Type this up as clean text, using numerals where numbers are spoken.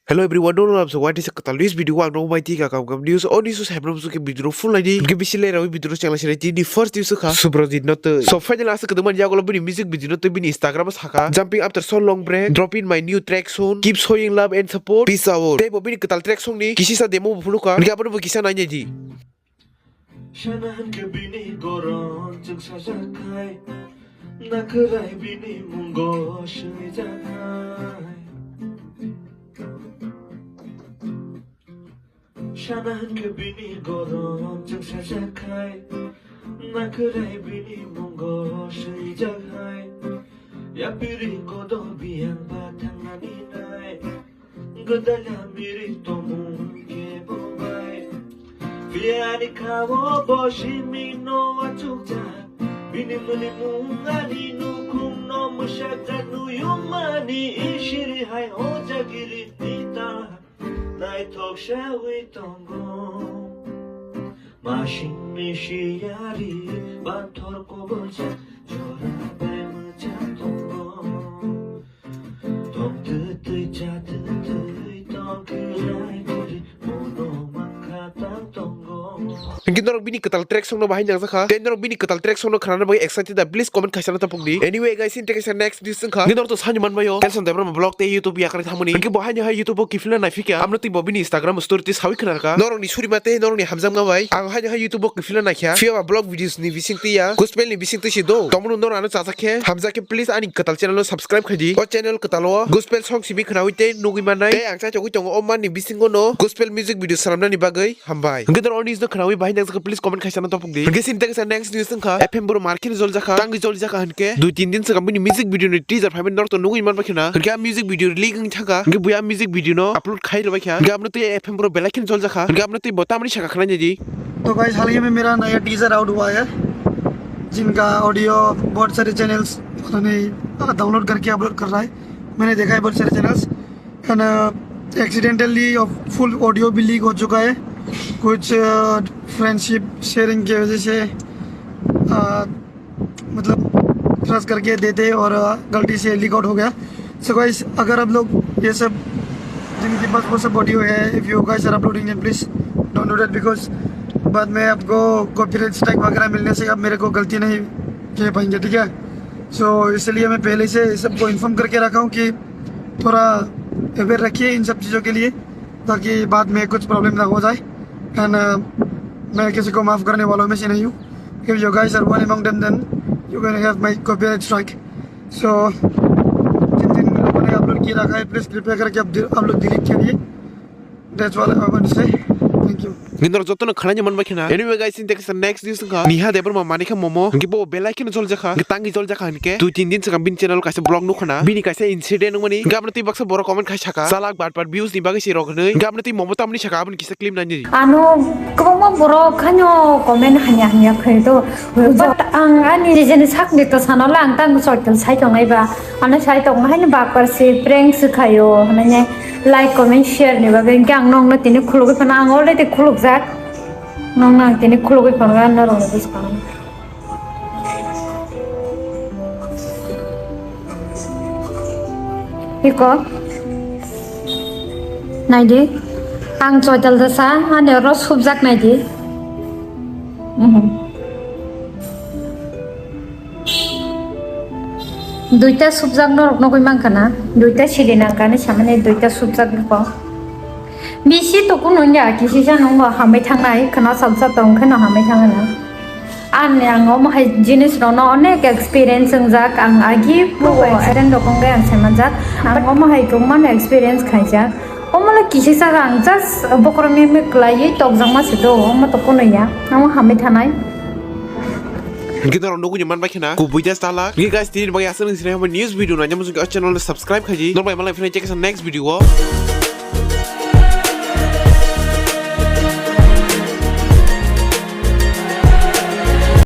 Hello everyone, don't know so what is a catalyst video ang no mighty ka kam news on news have no so ke video full lagi ke bisile rawi video channel sire di first news ka subro did not so finally asa kedeman ya golo bini music video to bini Instagram saka jumping after so long break dropping my new track soon keep showing love and support peace out te bo bini ketal track song ni kisi sa demo buluka ngi apa bo kisa nanya ji Shanan ke bini goron jeng sajakai nakrai bini munggo shui jakai Shanan ke bini goron jeng sajakai nakrai bini munggo shui jakai ya piri kodo biang batang aninai gedala miri tomu ke bobai Viani kawo boshi mino achuja Bini muni mungani nukum no mushata nu yumani Ishiri hai hoja giri nita Nai tok shawi tongo Mashin mishi yari Bantor ko boja Jora bema jatongo Tong tutui jatutui Tong kirai kiri Mono makatang tongo Mungkin orang bini ketal track song no bahan yang saka. Dan orang bini ketal track song no kerana bagi excited dah. Please comment kasih nota pun di. Anyway guys, ini kita next news sengka. Mungkin orang tu hanya man bayo. Kelsen BACK blog te YouTube ya kerana tamu ni. Mungkin bahan yang YouTube kiflan naik fikir. Amno ti bini Instagram story tis hawi kenal ka. Orang ni suri mate, orang ni hamzam ngawai. Aku hanya YouTube kiflan naik ya. Via blog videos ni bising ti ya. Gospel ni bising ti sido. Kamu orang anu caca ke. Hamzah ke please ani ketal channel lo subscribe kaji. Oh channel ketalo. Gospel song si bi kenal te nunggu mana. Te angsa cakui tunggu oman ni bising gono. Gospel music video seramna ni bagai hambai. Mungkin orang ni is no kenal bahan yang saka please comment kasih nonton pungdi. Mungkin sinta kesana next news sengka. FM baru market JOLIJAK tanggi JOLIJAK hanke. 2-3 दिन से company music video ने teaser five not तो नुगु इमान बखना क्या music video release छका के बुया music video no upload खाई रबा क्या के आपने तो एफएम प्रो बेलाकिन JOLIJAK के आपने तो बता मनी छका खना जी तो गाइस हाल ही में मेरा नया टीजर आउट हुआ है जिनका ऑडियो बहुत सारे चैनल्स उन्होंने डाउनलोड करके अपलोड कर रहा है मैंने देखा है बहुत सारे channels and accidentally full audio भी लीक हो चुका है कुछ फ्रेंडशिप शेयरिंग की वजह से मतलब ट्रस्ट करके देते और गलती से लीक आउट हो गया सो गाइस अगर आप लोग ये सब जिनके पास वो सब ऑडियो है if you guys are uploading it please don't do that because बाद में आपको कॉपीराइट स्ट्राइक वगैरह मिलने से आप मेरे को गलती नहीं कह पाएंगे ठीक है सो इसलिए मैं पहले से सबको इन्फॉर्म करके रखा हूँ कि थोड़ा अवेयर रखिए इन सब चीज़ों के लिए ताकि बाद में कुछ प्रॉब्लम ना हो जाए एंड मैं किसी को माफ़ करने वालों में से नहीं हूँ if you guys are one among them then you can have my copyright strike so जिन लोगों ने अपलोड किया रखा है प्लीज़ कृपया करके आप लोग डिलीट करिए that's all I want to say thank you Ginor joto no khana man bakina. Anyway guys, ini kita next news ka. Niha deber ma manika Momo. Ngi bo belaikin JOLIJAK. Ngi tangi JOLIJAK hanke. 2-3 दिन से bin channel kaise blog no khana. Bini kaise incident no mani. Ngi apne ti baksa boro comment khai chaka. Chalak bat views ni bagai si rok nei. Ngi apne ti Momo tamni chaka apne kisa claim nani. Ano komo boro khanyo comment hanya khaido. But ang ani jene sak ni to sanola ang tang social site ngai ba. Ana site ngai ni ba par se prank se khayo. Nanya like comment share ni ba ben kyang nong na tini khulog phana ang ole te khulog jak. Nong nang tini khulog phana na ro na bis kana. Iko Naidi ang social dasa ane ro subjak naidi duita subjak no rokno koi mangkana duita sidina kana samane duita subjak ko bisi to kuno nya kisi sa nong hamai thangnai khana sabsa tong khana hamai thangana an yang om hai jinis rono onek experience jak ang agi po accident dokong ga ang semanjak ang om hai gongman experience khaijak omala kisi sa ang just bokrami me klai tok jangma sido om to kuno ya ang hamai thanai Kita orang nunggu nyaman bakina. Kubuja stalak. Ngi guys, tini bagi asal ngi sini news video nanya masuk ke channel subscribe kaji. Normal malah video cek next video.